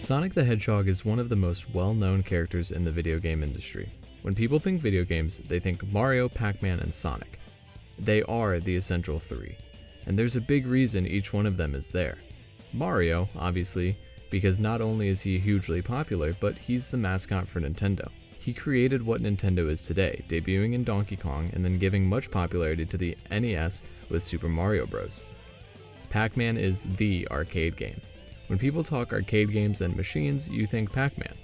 Sonic the Hedgehog is one of the most well-known characters in the video game industry. When people think video games, they think Mario, Pac-Man, and Sonic. They are the essential three, and there's a big reason each one of them is there. Mario, obviously, because not only is he hugely popular, but he's the mascot for Nintendo. He created what Nintendo is today, debuting in Donkey Kong and then giving much popularity to the NES with Super Mario Bros. Pac-Man is the arcade game. When people talk arcade games and machines, you think Pac-Man.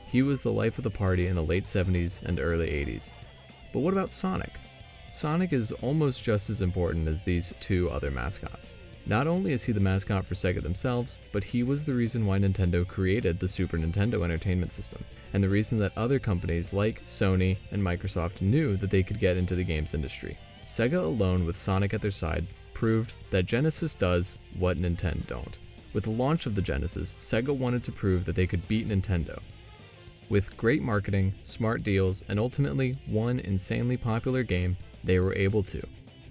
He was the life of the party in the late 70s and early 80s. But what about Sonic? Sonic is almost just as important as these two other mascots. Not only is he the mascot for Sega themselves, but he was the reason why Nintendo created the Super Nintendo Entertainment System, and the reason that other companies like Sony and Microsoft knew that they could get into the games industry. Sega alone, with Sonic at their side, proved that Genesis does what NINTENDON'T. With the launch of the Genesis, Sega wanted to prove that they could beat Nintendo. With great marketing, smart deals, and ultimately one insanely popular game, they were able to.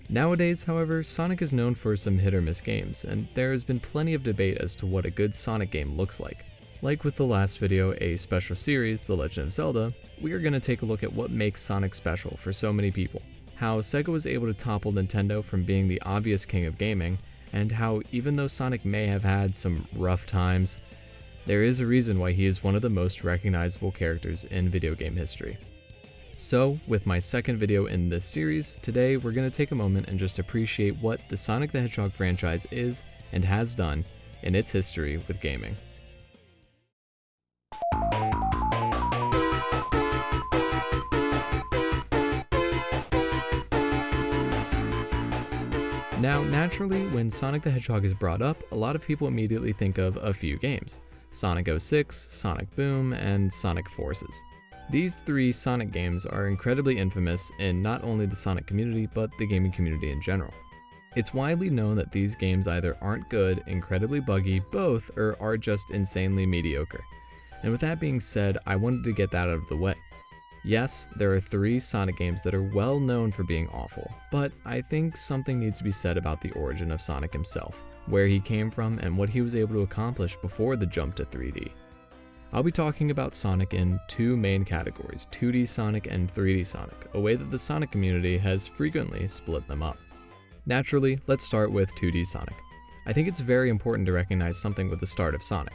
Nowadays, however, Sonic is known for some hit-or-miss games, and there has been plenty of debate as to what a good Sonic game looks like. Like with the last video, a special series, The Legend of Zelda, we are going to take a look at what makes Sonic special for so many people, how Sega was able to topple Nintendo from being the obvious king of gaming, and how even though Sonic may have had some rough times, there is a reason why he is one of the most recognizable characters in video game history. So, with my second video in this series, today we're going to take a moment and just appreciate what the Sonic the Hedgehog franchise is and has done in its history with gaming. Now, naturally, when Sonic the Hedgehog is brought up, a lot of people immediately think of a few games: Sonic 06, Sonic Boom, and Sonic Forces. These three Sonic games are incredibly infamous in not only the Sonic community, but the gaming community in general. It's widely known that these games either aren't good, incredibly buggy, both, or are just insanely mediocre. And with that being said, I wanted to get that out of the way. Yes, there are three Sonic games that are well known for being awful, but I think something needs to be said about the origin of Sonic himself, where he came from and what he was able to accomplish before the jump to 3D. I'll be talking about Sonic in two main categories, 2D Sonic and 3D Sonic, a way that the Sonic community has frequently split them up. Naturally, let's start with 2D Sonic. I think it's very important to recognize something with the start of Sonic.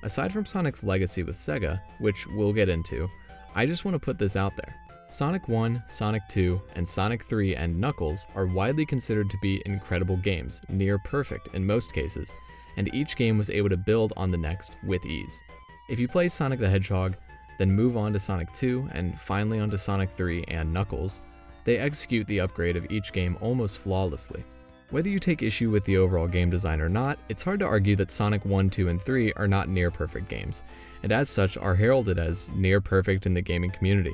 Aside from Sonic's legacy with Sega, which we'll get into, I just want to put this out there. Sonic 1, Sonic 2, and Sonic 3 and Knuckles are widely considered to be incredible games, near perfect in most cases, and each game was able to build on the next with ease. If you play Sonic the Hedgehog, then move on to Sonic 2, and finally onto Sonic 3 and Knuckles, they execute the upgrade of each game almost flawlessly. Whether you take issue with the overall game design or not, it's hard to argue that Sonic 1, 2, and 3 are not near-perfect games, and as such are heralded as near-perfect in the gaming community.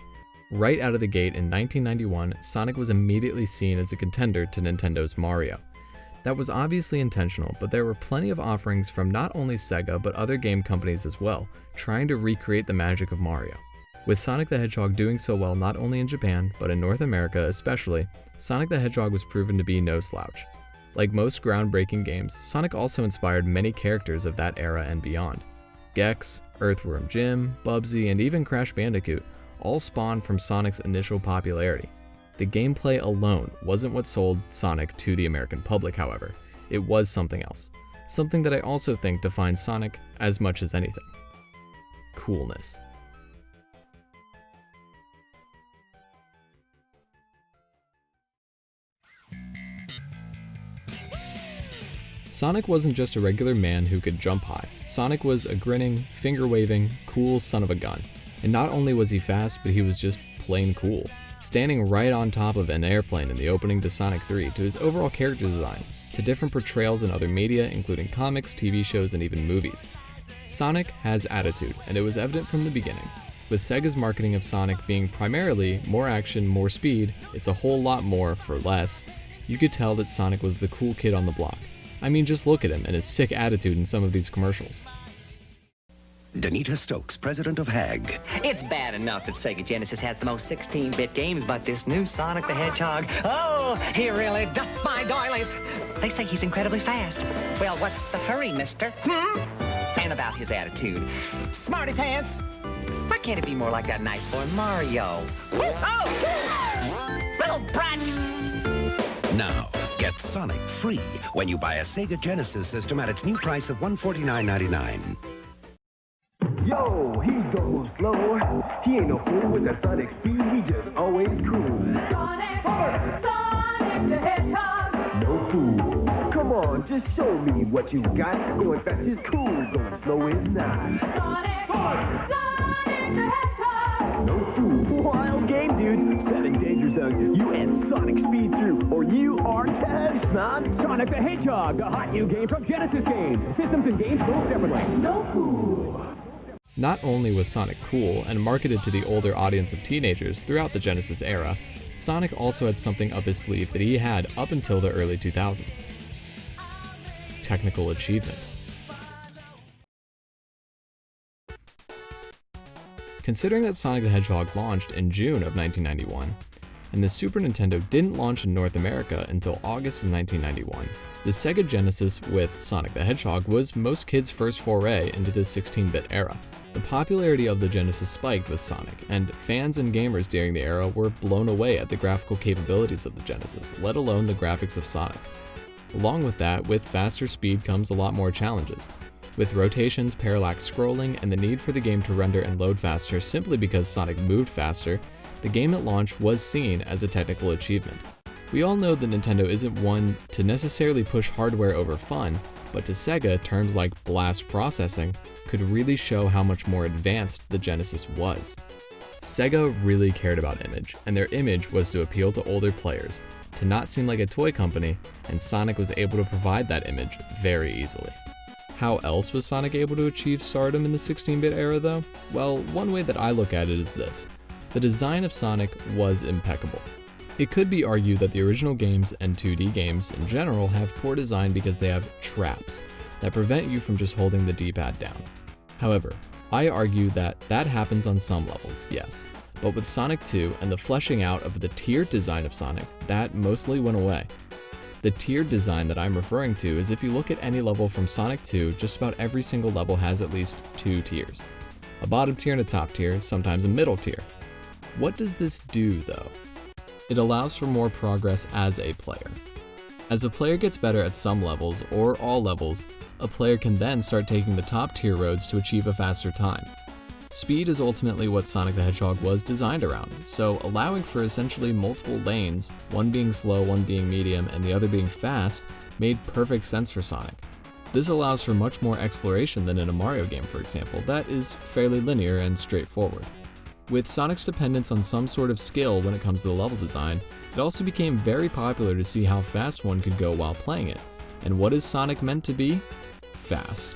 Right out of the gate in 1991, Sonic was immediately seen as a contender to Nintendo's Mario. That was obviously intentional, but there were plenty of offerings from not only Sega but other game companies as well, trying to recreate the magic of Mario. With Sonic the Hedgehog doing so well not only in Japan, but in North America especially, Sonic the Hedgehog was proven to be no slouch. Like most groundbreaking games, Sonic also inspired many characters of that era and beyond. Gex, Earthworm Jim, Bubsy, and even Crash Bandicoot all spawned from Sonic's initial popularity. The gameplay alone wasn't what sold Sonic to the American public, however. It was something else. Something that I also think defines Sonic as much as anything: coolness. Sonic wasn't just a regular man who could jump high. Sonic was a grinning, finger-waving, cool son of a gun. And not only was he fast, but he was just plain cool. Standing right on top of an airplane in the opening to Sonic 3, to his overall character design, to different portrayals in other media, including comics, TV shows, and even movies. Sonic has attitude, and it was evident from the beginning. With Sega's marketing of Sonic being primarily more action, more speed, it's a whole lot more for less, you could tell that Sonic was the cool kid on the block. I mean, just look at him and his sick attitude in some of these commercials. Danita Stokes, president of HAG. It's bad enough that Sega Genesis has the most 16-bit games, but this new Sonic the Hedgehog, oh, he really doth my doilies. They say he's incredibly fast. Well, what's the hurry, mister? and about his attitude. Smarty pants! Why can't it be more like that nice boy Mario? Oh! Little brat! Now, get Sonic free when you buy a Sega Genesis system at its new price of $149.99. Yo, he goes slow. He ain't no fool with that Sonic speed. He just always cool. Sonic, Sonic the Hedgehog. No fool. Come on, just show me what you got. Going fast is cool, going slow is not. Sonic, Sonic the Hedgehog. No fool. Wild game, dude. 7 danger zones. You and Sonic speed through, or you are toast, man. Sonic the Hedgehog, the hot new game from Genesis Games. Systems and games sold separately. No fool. Not only was Sonic cool and marketed to the older audience of teenagers throughout the Genesis era, Sonic also had something up his sleeve that he had up until the early 2000s. Technical achievement. Considering that Sonic the Hedgehog launched in June of 1991, and the Super Nintendo didn't launch in North America until August of 1991, the Sega Genesis with Sonic the Hedgehog was most kids' first foray into the 16-bit era. The popularity of the Genesis spiked with Sonic, and fans and gamers during the era were blown away at the graphical capabilities of the Genesis, let alone the graphics of Sonic. Along with that, with faster speed comes a lot more challenges. With rotations, parallax scrolling, and the need for the game to render and load faster simply because Sonic moved faster, the game at launch was seen as a technical achievement. We all know that Nintendo isn't one to necessarily push hardware over fun, but to Sega, terms like blast processing could really show how much more advanced the Genesis was. Sega really cared about image, and their image was to appeal to older players, to not seem like a toy company, and Sonic was able to provide that image very easily. How else was Sonic able to achieve stardom in the 16-bit era though? Well, one way that I look at it is this. The design of Sonic was impeccable. It could be argued that the original games and 2D games in general have poor design because they have traps that prevent you from just holding the D-pad down. However, I argue that that happens on some levels, yes, but with Sonic 2 and the fleshing out of the tiered design of Sonic, that mostly went away. The tiered design that I'm referring to is if you look at any level from Sonic 2, just about every single level has at least 2 tiers. A bottom tier and a top tier, sometimes a middle tier. What does this do though? It allows for more progress as a player. As a player gets better at some levels, or all levels, a player can then start taking the top tier roads to achieve a faster time. Speed is ultimately what Sonic the Hedgehog was designed around, so allowing for essentially multiple lanes, one being slow, one being medium, and the other being fast, made perfect sense for Sonic. This allows for much more exploration than in a Mario game, for example, that is fairly linear and straightforward. With Sonic's dependence on some sort of skill when it comes to the level design, it also became very popular to see how fast one could go while playing it. And what is Sonic meant to be? Fast.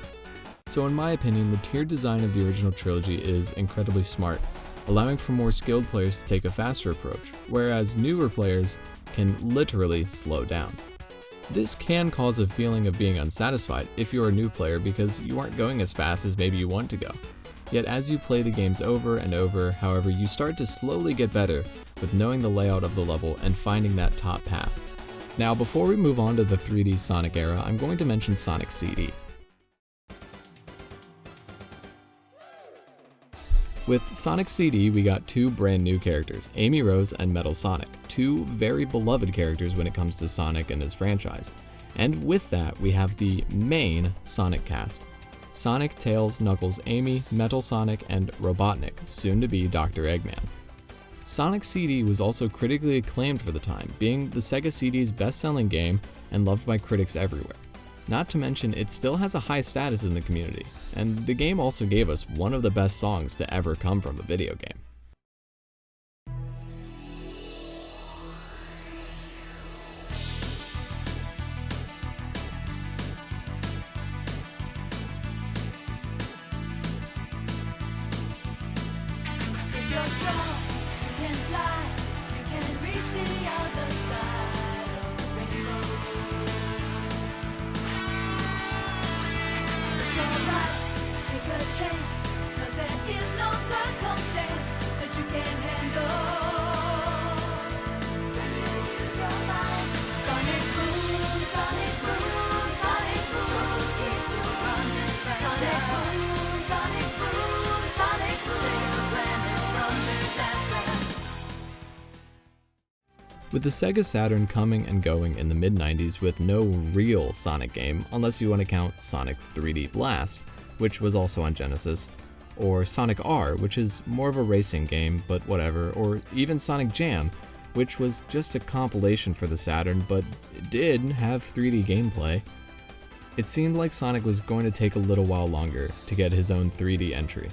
So in my opinion, the tiered design of the original trilogy is incredibly smart, allowing for more skilled players to take a faster approach, whereas newer players can literally slow down. This can cause a feeling of being unsatisfied if you're a new player because you aren't going as fast as maybe you want to go. Yet as you play the games over and over, however, you start to slowly get better with knowing the layout of the level and finding that top path. Now before we move on to the 3D Sonic era, I'm going to mention Sonic CD. With Sonic CD, we got 2 brand new characters, Amy Rose and Metal Sonic, 2 very beloved characters when it comes to Sonic and his franchise. And with that, we have the main Sonic cast. Sonic, Tails, Knuckles, Amy, Metal Sonic, and Robotnik, soon to be Dr. Eggman. Sonic CD was also critically acclaimed for the time, being the Sega CD's best-selling game and loved by critics everywhere. Not to mention, it still has a high status in the community, and the game also gave us one of the best songs to ever come from a video game. If you're strong, you can fly, you can reach the other side of the rainbow. It's alright, take a chance, 'cause there is no circumstance that you can't handle. When you use your mind, Sonic Boom, Sonic Boom, Sonic Boom keeps you running faster. Sonic Boom. With the Sega Saturn coming and going in the mid-90s with no real Sonic game, unless you want to count Sonic's 3D Blast, which was also on Genesis, or Sonic R, which is more of a racing game, but whatever, or even Sonic Jam, which was just a compilation for the Saturn, but it did have 3D gameplay. It seemed like Sonic was going to take a little while longer to get his own 3D entry.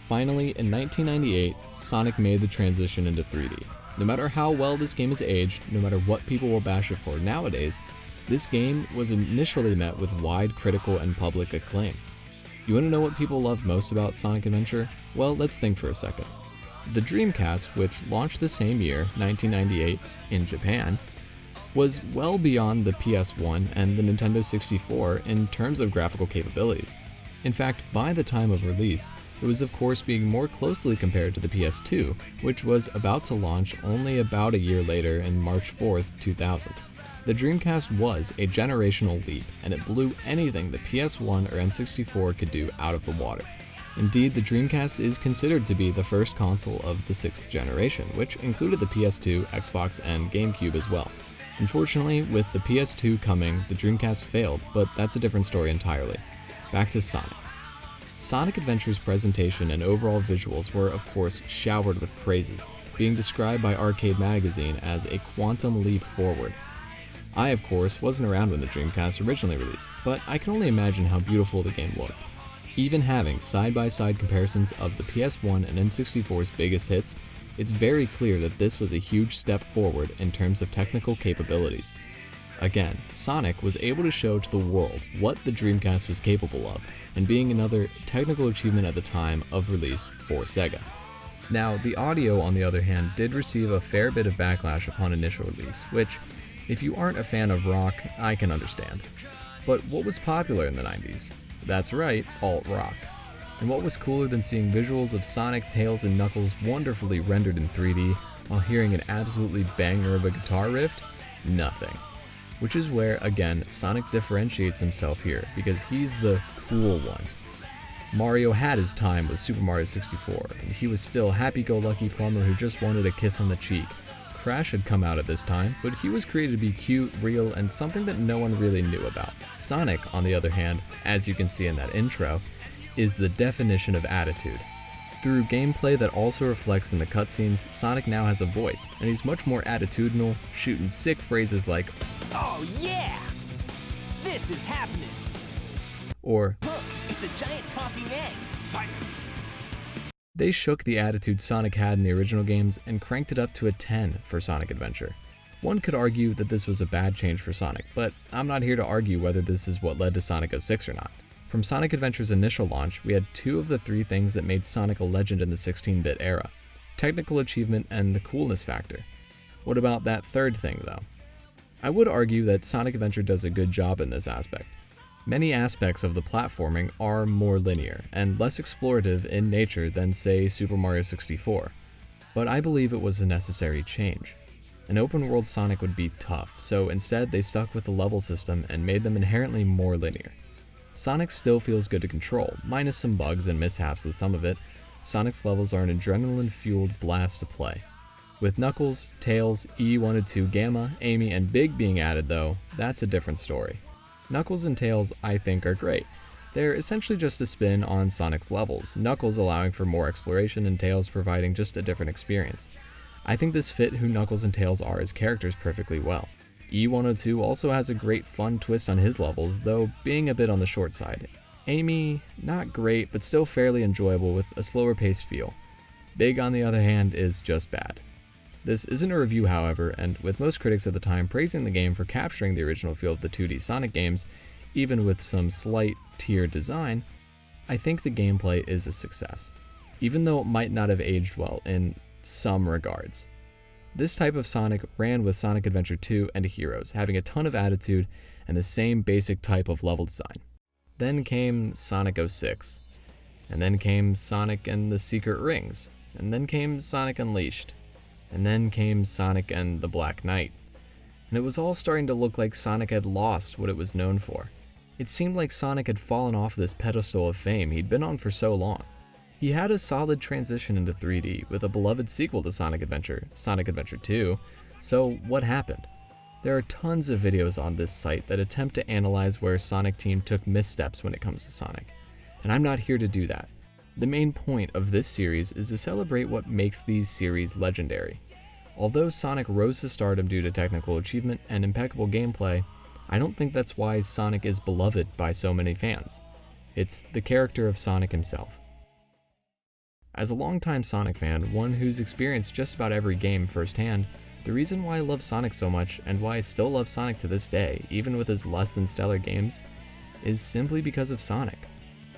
Finally, in 1998, Sonic made the transition into 3D. No matter how well this game is aged, no matter what people will bash it for nowadays, this game was initially met with wide critical and public acclaim. You want to know what people loved most about Sonic Adventure? Well, let's think for a second. The Dreamcast, which launched the same year, 1998, in Japan, was well beyond the PS1 and the Nintendo 64 in terms of graphical capabilities. In fact, by the time of release, it was of course being more closely compared to the PS2, which was about to launch only about a year later in March 4th, 2000. The Dreamcast was a generational leap, and it blew anything the PS1 or N64 could do out of the water. Indeed, the Dreamcast is considered to be the first console of the 6th generation, which included the PS2, Xbox, and GameCube as well. Unfortunately, with the PS2 coming, the Dreamcast failed, but that's a different story entirely. Back to Sonic. Sonic Adventure's presentation and overall visuals were, of course, showered with praises, being described by Arcade Magazine as a quantum leap forward. I, of course, wasn't around when the Dreamcast originally released, but I can only imagine how beautiful the game looked. Even having side-by-side comparisons of the PS1 and N64's biggest hits, it's very clear that this was a huge step forward in terms of technical capabilities. Again, Sonic was able to show to the world what the Dreamcast was capable of, and being another technical achievement at the time of release for Sega. Now, the audio, on the other hand, did receive a fair bit of backlash upon initial release, which, if you aren't a fan of rock, I can understand. But what was popular in the 90s? That's right, alt-rock. And what was cooler than seeing visuals of Sonic, Tails, and Knuckles wonderfully rendered in 3D while hearing an absolutely banger of a guitar riff? Nothing. Which is where, again, Sonic differentiates himself here, because he's the cool one. Mario had his time with Super Mario 64, and he was still happy-go-lucky plumber who just wanted a kiss on the cheek. Crash had come out at this time, but he was created to be cute, real, and something that no one really knew about. Sonic, on the other hand, as you can see in that intro, is the definition of attitude. Through gameplay that also reflects in the cutscenes, Sonic now has a voice, and he's much more attitudinal, shooting sick phrases like, Oh yeah! This is happening! or, Look, it's a giant talking egg! Silence! they shook the attitude Sonic had in the original games and cranked it up to a 10 for Sonic Adventure. One could argue that this was a bad change for Sonic, but I'm not here to argue whether this is what led to Sonic 06 or not. From Sonic Adventure's initial launch, we had two of the three things that made Sonic a legend in the 16-bit era: technical achievement and the coolness factor. What about that third thing, though? I would argue that Sonic Adventure does a good job in this aspect. Many aspects of the platforming are more linear and less explorative in nature than, say, Super Mario 64, but I believe it was a necessary change. An open-world Sonic would be tough, so instead they stuck with the level system and made them inherently more linear. Sonic still feels good to control, minus some bugs and mishaps with some of it. Sonic's levels are an adrenaline-fueled blast to play. With Knuckles, Tails, E1-2, Gamma, Amy, and Big being added though, that's a different story. Knuckles and Tails, I think, are great. They're essentially just a spin on Sonic's levels, Knuckles allowing for more exploration and Tails providing just a different experience. I think this fit who Knuckles and Tails are as characters perfectly well. E1-2 also has a great fun twist on his levels, though being a bit on the short side. Amy, not great, but still fairly enjoyable with a slower paced feel. Big, on the other hand, is just bad. This isn't a review, however, and with most critics at the time praising the game for capturing the original feel of the 2D Sonic games, even with some slight tier design, I think the gameplay is a success, even though it might not have aged well in some regards. This type of Sonic ran with Sonic Adventure 2 and Heroes, having a ton of attitude and the same basic type of level design. Then came Sonic 06, and then came Sonic and the Secret Rings, and then came Sonic Unleashed, and then came Sonic and the Black Knight. And it was all starting to look like Sonic had lost what it was known for. It seemed like Sonic had fallen off this pedestal of fame he'd been on for so long. He had a solid transition into 3D with a beloved sequel to Sonic Adventure, Sonic Adventure 2, so what happened? There are tons of videos on this site that attempt to analyze where Sonic Team took missteps when it comes to Sonic, and I'm not here to do that. The main point of this series is to celebrate what makes these series legendary. Although Sonic rose to stardom due to technical achievement and impeccable gameplay, I don't think that's why Sonic is beloved by so many fans. It's the character of Sonic himself. As a longtime Sonic fan, one who's experienced just about every game firsthand, the reason why I love Sonic so much and why I still love Sonic to this day, even with his less than stellar games, is simply because of Sonic.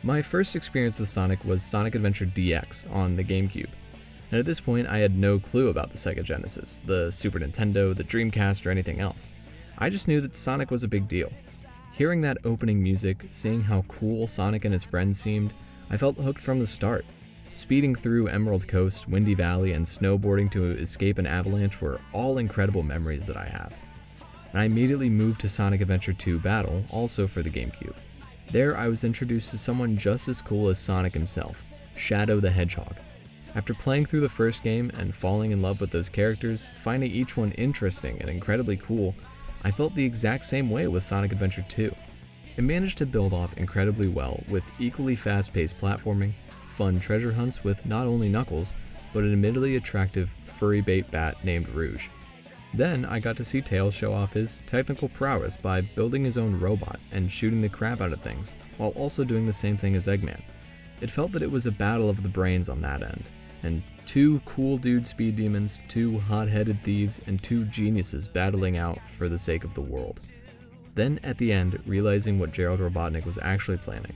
My first experience with Sonic was Sonic Adventure DX on the GameCube, and at this point I had no clue about the Sega Genesis, the Super Nintendo, the Dreamcast, or anything else. I just knew that Sonic was a big deal. Hearing that opening music, seeing how cool Sonic and his friends seemed, I felt hooked from the start. Speeding through Emerald Coast, Windy Valley, and snowboarding to escape an avalanche were all incredible memories that I have. And I immediately moved to Sonic Adventure 2 Battle, also for the GameCube. There I was introduced to someone just as cool as Sonic himself, Shadow the Hedgehog. After playing through the first game and falling in love with those characters, finding each one interesting and incredibly cool, I felt the exact same way with Sonic Adventure 2. It managed to build off incredibly well with equally fast-paced platforming, fun treasure hunts with not only Knuckles, but an admittedly attractive furry bait bat named Rouge. Then I got to see Tails show off his technical prowess by building his own robot and shooting the crap out of things, while also doing the same thing as Eggman. It felt that it was a battle of the brains on that end, and two cool dude speed demons, two hot-headed thieves, and two geniuses battling out for the sake of the world. Then at the end, realizing what Gerald Robotnik was actually planning,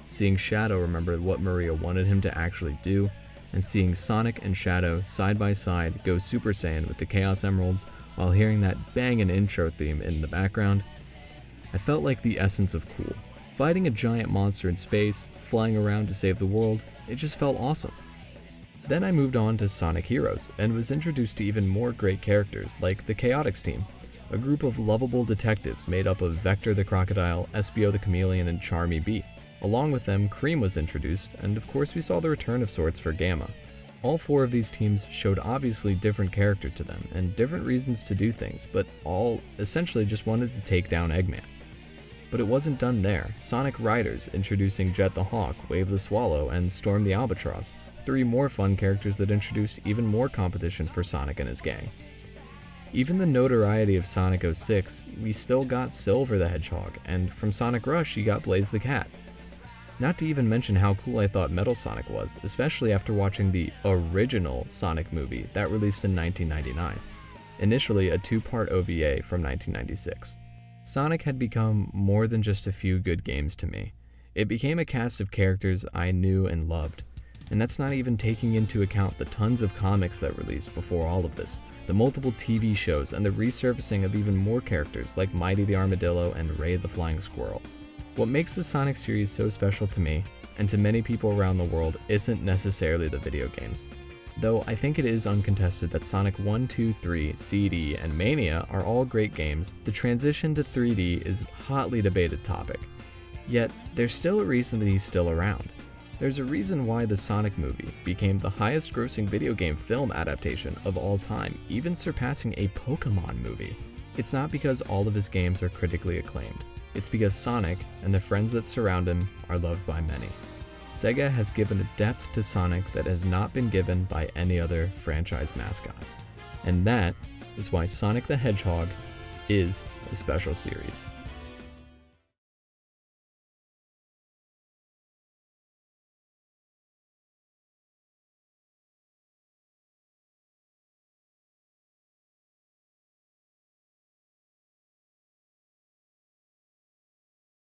seeing Shadow remember what Maria wanted him to actually do, and seeing Sonic and Shadow side by side go Super Saiyan with the Chaos Emeralds while hearing that bangin' intro theme in the background, I felt like the essence of cool. Fighting a giant monster in space, flying around to save the world, it just felt awesome. Then I moved on to Sonic Heroes and was introduced to even more great characters like the Chaotix team, a group of lovable detectives made up of Vector the Crocodile, Espio the Chameleon, and Charmy Bee. Along with them, Cream was introduced, and of course we saw the return of sorts for Gamma. All four of these teams showed obviously different character to them, and different reasons to do things, but all essentially just wanted to take down Eggman. But it wasn't done there. Sonic Riders, introducing Jet the Hawk, Wave the Swallow, and Storm the Albatross, three more fun characters that introduced even more competition for Sonic and his gang. Even the notoriety of Sonic 06, we still got Silver the Hedgehog, and from Sonic Rush you got Blaze the Cat. Not to even mention how cool I thought Metal Sonic was, especially after watching the original Sonic movie that released in 1999, initially a two-part OVA from 1996. Sonic had become more than just a few good games to me. It became a cast of characters I knew and loved, and that's not even taking into account the tons of comics that released before all of this, the multiple TV shows, and the resurfacing of even more characters like Mighty the Armadillo and Ray the Flying Squirrel. What makes the Sonic series so special to me, and to many people around the world, isn't necessarily the video games. Though I think it is uncontested that Sonic 1, 2, 3, CD, and Mania are all great games, the transition to 3D is a hotly debated topic. Yet, there's still a reason that he's still around. There's a reason why the Sonic movie became the highest grossing video game film adaptation of all time, even surpassing a Pokemon movie. It's not because all of his games are critically acclaimed. It's because Sonic and the friends that surround him are loved by many. Sega has given a depth to Sonic that has not been given by any other franchise mascot. And that is why Sonic the Hedgehog is a special series.